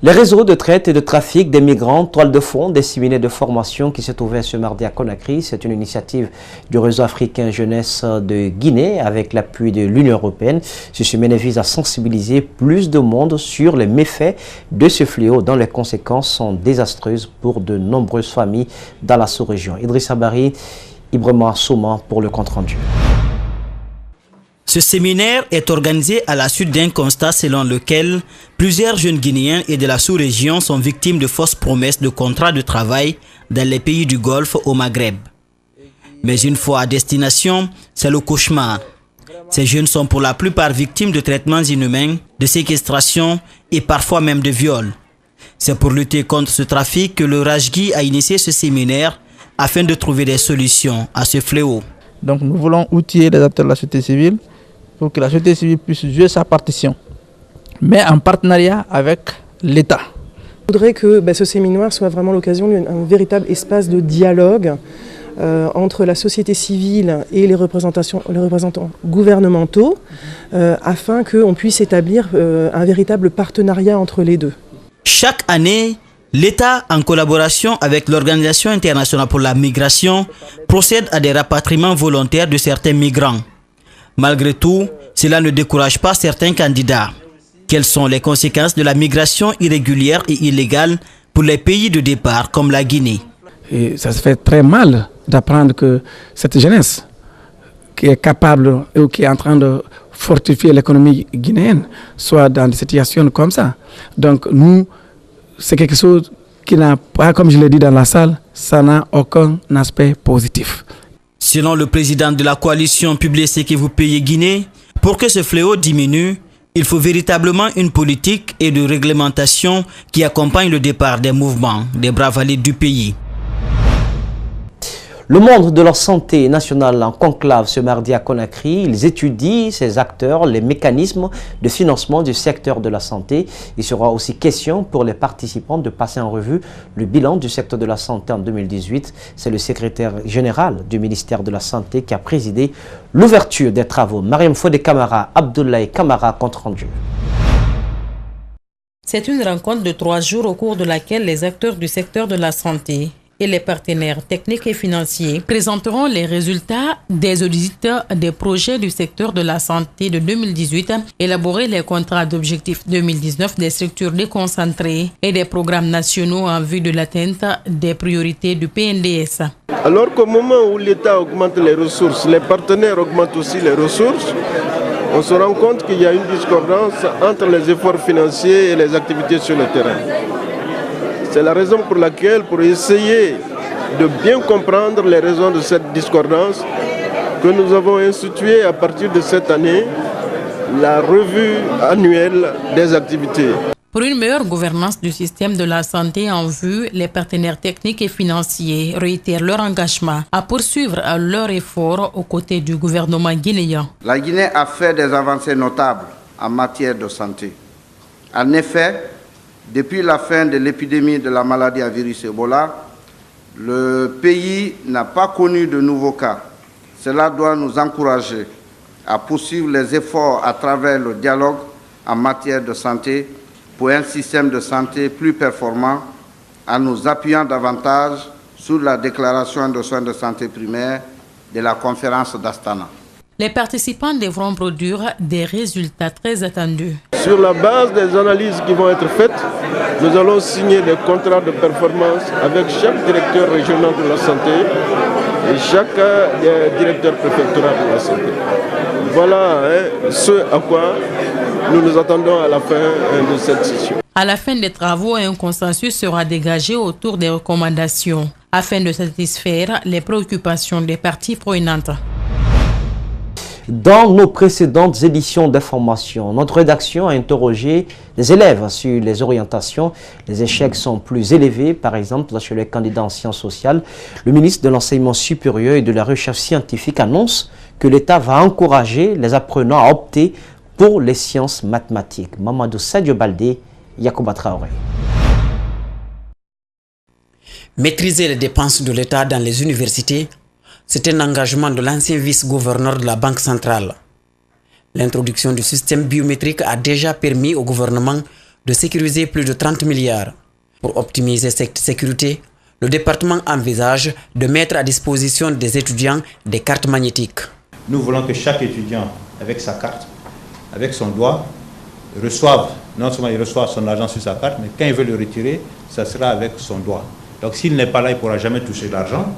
Les réseaux de traite et de trafic des migrants, toile de fond des séminaires de formation qui s'est ouvert ce mardi à Conakry. C'est une initiative du réseau africain jeunesse de Guinée avec l'appui de l'Union européenne. Ce séminaire vise à sensibiliser plus de monde sur les méfaits de ce fléau dont les conséquences sont désastreuses pour de nombreuses familles dans la sous-région. Idrissa Bari, Ibrahima Souma pour le compte-rendu. Ce séminaire est organisé à la suite d'un constat selon lequel plusieurs jeunes Guinéens et de la sous-région sont victimes de fausses promesses de contrats de travail dans les pays du Golfe au Maghreb. Mais une fois à destination, c'est le cauchemar. Ces jeunes sont pour la plupart victimes de traitements inhumains, de séquestration et parfois même de viols. C'est pour lutter contre ce trafic que le Rajgi a initié ce séminaire afin de trouver des solutions à ce fléau. Donc nous voulons outiller les acteurs de la société civile pour que la société civile puisse jouer sa partition, mais en partenariat avec l'État. Je voudrais que ce séminaire soit vraiment l'occasion d'un véritable espace de dialogue entre la société civile et les représentants gouvernementaux afin qu'on puisse établir un véritable partenariat entre les deux. Chaque année, l'État, en collaboration avec l'Organisation internationale pour la migration, procède à des rapatriements volontaires de certains migrants. Malgré tout, cela ne décourage pas certains candidats. Quelles sont les conséquences de la migration irrégulière et illégale pour les pays de départ comme la Guinée? Et ça se fait très mal d'apprendre que cette jeunesse qui est capable ou qui est en train de fortifier l'économie guinéenne soit dans des situations comme ça. Donc nous, c'est quelque chose qui n'a pas, comme je l'ai dit dans la salle, ça n'a aucun aspect positif. Selon le président de la coalition Publiez ce que vous payez Guinée, pour que ce fléau diminue, il faut véritablement une politique et de réglementation qui accompagne le départ des mouvements des bras valides du pays. Le monde de la santé nationale en conclave ce mardi à Conakry. Ils étudient, ces acteurs, les mécanismes de financement du secteur de la santé. Il sera aussi question pour les participants de passer en revue le bilan du secteur de la santé en 2018. C'est le secrétaire général du ministère de la Santé qui a présidé l'ouverture des travaux. Mariam Fodé Camara, Abdoulaye Camara, compte rendu. C'est une rencontre de 3 jours au cours de laquelle les acteurs du secteur de la santé et les partenaires techniques et financiers présenteront les résultats des audits des projets du secteur de la santé de 2018, élaborer les contrats d'objectifs 2019 des structures déconcentrées et des programmes nationaux en vue de l'atteinte des priorités du PNDS. Alors qu'au moment où l'État augmente les ressources, les partenaires augmentent aussi les ressources, on se rend compte qu'il y a une discordance entre les efforts financiers et les activités sur le terrain. C'est la raison pour laquelle, pour essayer de bien comprendre les raisons de cette discordance, que nous avons institué à partir de cette année la revue annuelle des activités. Pour une meilleure gouvernance du système de la santé en vue, les partenaires techniques et financiers réitèrent leur engagement à poursuivre leurs efforts aux côtés du gouvernement guinéen. La Guinée a fait des avancées notables en matière de santé. En effet, depuis la fin de l'épidémie de la maladie à virus Ebola, le pays n'a pas connu de nouveaux cas. Cela doit nous encourager à poursuivre les efforts à travers le dialogue en matière de santé pour un système de santé plus performant en nous appuyant davantage sur la déclaration de soins de santé primaire de la conférence d'Astana. Les participants devront produire des résultats très attendus. Sur la base des analyses qui vont être faites, nous allons signer des contrats de performance avec chaque directeur régional de la santé et chaque directeur préfectoral de la santé. Voilà ce à quoi nous nous attendons à la fin de cette session. À la fin des travaux, un consensus sera dégagé autour des recommandations afin de satisfaire les préoccupations des parties prenantes. Dans nos précédentes éditions d'information, notre rédaction a interrogé les élèves sur les orientations. Les échecs sont plus élevés, par exemple, chez les candidats en sciences sociales. Le ministre de l'Enseignement supérieur et de la Recherche scientifique annonce que l'État va encourager les apprenants à opter pour les sciences mathématiques. Mamadou Sadio Baldé, Yacouba Traoré. Maîtriser les dépenses de l'État dans les universités, c'est un engagement de l'ancien vice-gouverneur de la Banque centrale. L'introduction du système biométrique a déjà permis au gouvernement de sécuriser plus de 30 milliards. Pour optimiser cette sécurité, le département envisage de mettre à disposition des étudiants des cartes magnétiques. Nous voulons que chaque étudiant, avec sa carte, avec son doigt, reçoive, non seulement il reçoit son argent sur sa carte, mais quand il veut le retirer, ça sera avec son doigt. Donc s'il n'est pas là, il ne pourra jamais toucher l'argent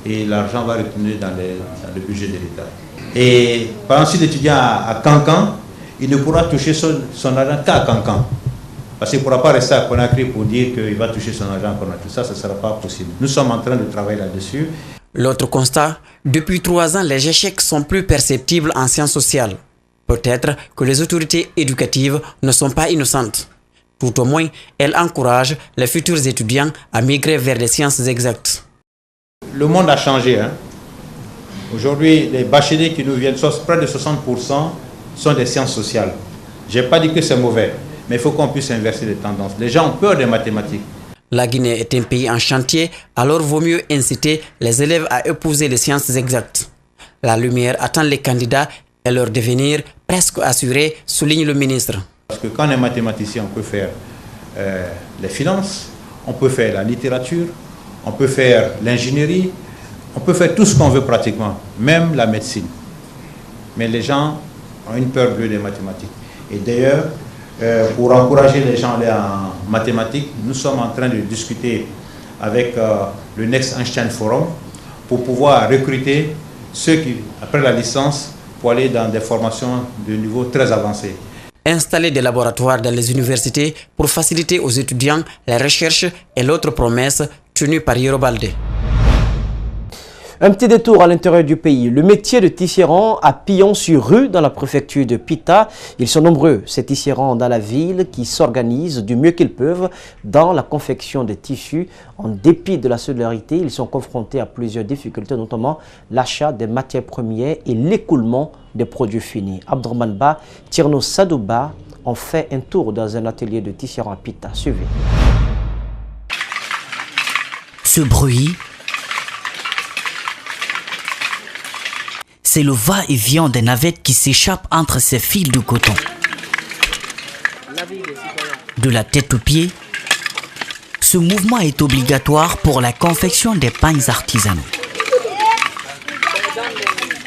et l'argent va retourner dans le budget de l'État. Et par exemple, si l'étudiant à Cancan, il ne pourra toucher son argent qu'à Cancan. Parce qu'il ne pourra pas rester à Conakry pour dire qu'il va toucher son argent à Conakry. Ça, ce ne sera pas possible. Nous sommes en train de travailler là-dessus. L'autre constat, depuis 3 ans, les échecs sont plus perceptibles en sciences sociales. Peut-être que les autorités éducatives ne sont pas innocentes. Tout au moins, elles encouragent les futurs étudiants à migrer vers les sciences exactes. Le monde a changé. Aujourd'hui, les bacheliers qui nous viennent, près de 60% sont des sciences sociales. Je n'ai pas dit que c'est mauvais, mais il faut qu'on puisse inverser les tendances. Les gens ont peur des mathématiques. La Guinée est un pays en chantier, alors vaut mieux inciter les élèves à épouser les sciences exactes. La lumière attend les candidats et leur devenir presque assuré, souligne le ministre. Parce que quand on est mathématicien, on peut faire les finances, on peut faire la littérature, on peut faire l'ingénierie, on peut faire tout ce qu'on veut pratiquement, même la médecine. Mais les gens ont une peur bleue des mathématiques. Et d'ailleurs, pour encourager les gens à aller en mathématiques, nous sommes en train de discuter avec le Next Einstein Forum pour pouvoir recruter ceux qui, après la licence, pour aller dans des formations de niveau très avancé. Installer des laboratoires dans les universités pour faciliter aux étudiants la recherche est l'autre promesse tenue par Yorobalde. Un petit détour à l'intérieur du pays. Le métier de tisserand à Pillon-sur-Rue dans la préfecture de Pita. Ils sont nombreux, ces tisserands dans la ville qui s'organisent du mieux qu'ils peuvent dans la confection des tissus. En dépit de la solidarité, ils sont confrontés à plusieurs difficultés, notamment l'achat des matières premières et l'écoulement des produits finis. Abdourahmane Ba, Tirno Sadouba ont fait un tour dans un atelier de tisserand à Pita. Suivez. Ce bruit, c'est le va-et-vient des navettes qui s'échappent entre ces fils de coton. De la tête aux pieds, ce mouvement est obligatoire pour la confection des pagnes artisanaux.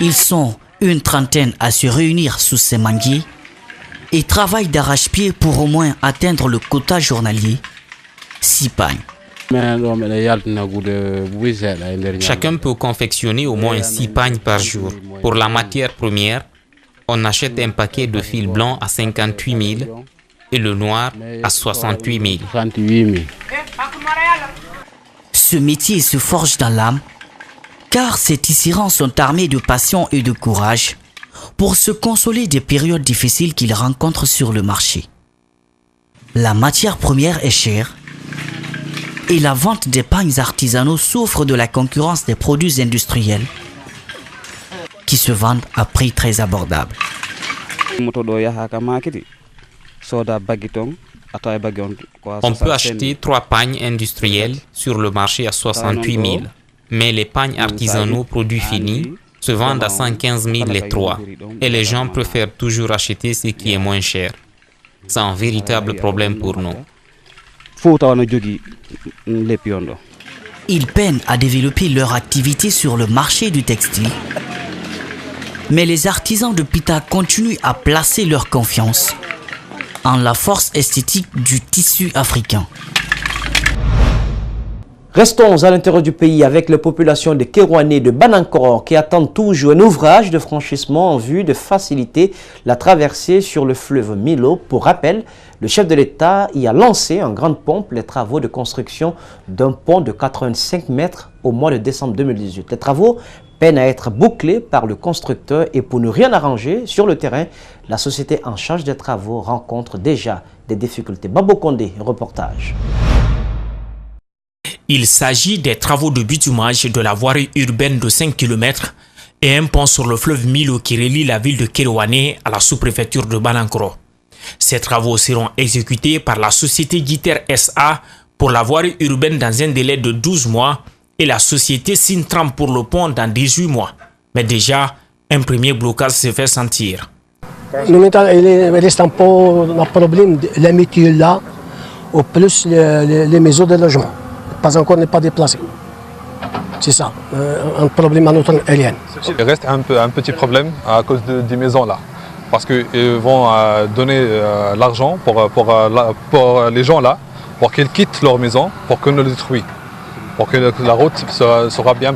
Ils sont une trentaine à se réunir sous ces manguiers et travaillent d'arrache-pied pour au moins atteindre le quota journalier, 6 pagnes. Chacun peut confectionner au moins 6 pagnes par jour. Pour la matière première, on achète un paquet de fil blanc à 58 000 et le noir à 68 000. Ce métier se forge dans l'âme, car ces tisserands sont armés de passion et de courage pour se consoler des périodes difficiles qu'ils rencontrent sur le marché. La matière première est chère, et la vente des pagnes artisanaux souffre de la concurrence des produits industriels qui se vendent à prix très abordable. On peut acheter 3 pagnes industriels sur le marché à 68 000, mais les pagnes artisanaux produits finis se vendent à 115 000 les 3, et les gens préfèrent toujours acheter ce qui est moins cher. C'est un véritable problème pour nous. Ils peinent à développer leur activité sur le marché du textile. Mais les artisans de Pita continuent à placer leur confiance en la force esthétique du tissu africain. Restons à l'intérieur du pays avec les populations de Kérouané de Banankoro qui attendent toujours un ouvrage de franchissement en vue de faciliter la traversée sur le fleuve Milo. Pour rappel, le chef de l'État y a lancé en grande pompe les travaux de construction d'un pont de 85 mètres au mois de décembre 2018. Les travaux peinent à être bouclés par le constructeur et pour ne rien arranger sur le terrain, la société en charge des travaux rencontre déjà des difficultés. Babo Condé, reportage. Il s'agit des travaux de bitumage de la voirie urbaine de 5 km et un pont sur le fleuve Milo qui relie la ville de Kérouané à la sous-préfecture de Banankoro. Ces travaux seront exécutés par la société Guiter SA pour la voirie urbaine dans un délai de 12 mois et la société Sintram pour le pont dans 18 mois. Mais déjà, un premier blocage se fait sentir. Maintenant, il reste un peu un problème de la métier là, ou plus les maisons de logement. Pas encore n'est pas déplacé. C'est ça, un problème à notre aérien. Il reste un petit problème à cause des maisons là. Parce qu'ils vont donner l'argent pour les gens là, pour qu'ils quittent leur maison, pour qu'on ne le détruise. Pour que la route sera bien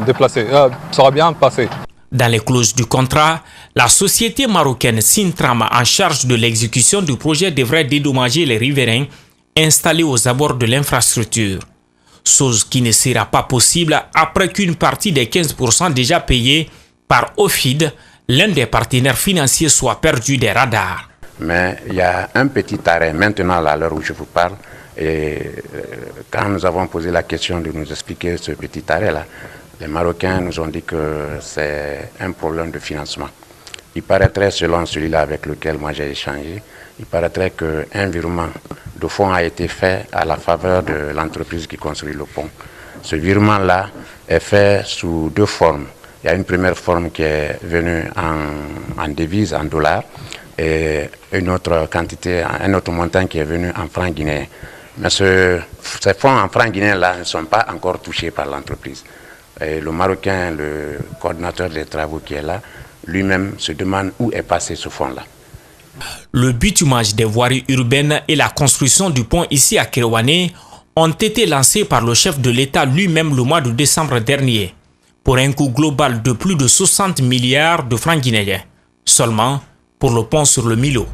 déplacée, sera bien passée. Dans les clauses du contrat, la société marocaine Sintram en charge de l'exécution du projet devrait dédommager les riverains installés aux abords de l'infrastructure. Chose qui ne sera pas possible après qu'une partie des 15% déjà payés par OFID, l'un des partenaires financiers, soit perdu des radars. Mais il y a un petit arrêt maintenant à l'heure où je vous parle. Et quand nous avons posé la question de nous expliquer ce petit arrêt-là, les Marocains nous ont dit que c'est un problème de financement. Il paraîtrait, selon celui-là avec lequel moi j'ai échangé, il paraîtrait qu'un virement de fonds a été fait à la faveur de l'entreprise qui construit le pont. Ce virement-là est fait sous deux formes. Il y a une première forme qui est venue en devise, en dollars, et une autre quantité, un autre montant qui est venu en francs guinéens. Mais ces fonds en francs guinéens-là ne sont pas encore touchés par l'entreprise. Et le Marocain, le coordinateur des travaux qui est là, lui-même se demande où est passé ce fonds-là. Le bitumage des voiries urbaines et la construction du pont ici à Kerewane ont été lancés par le chef de l'État lui-même le mois de décembre dernier, pour un coût global de plus de 60 milliards de francs guinéens, seulement pour le pont sur le Milo.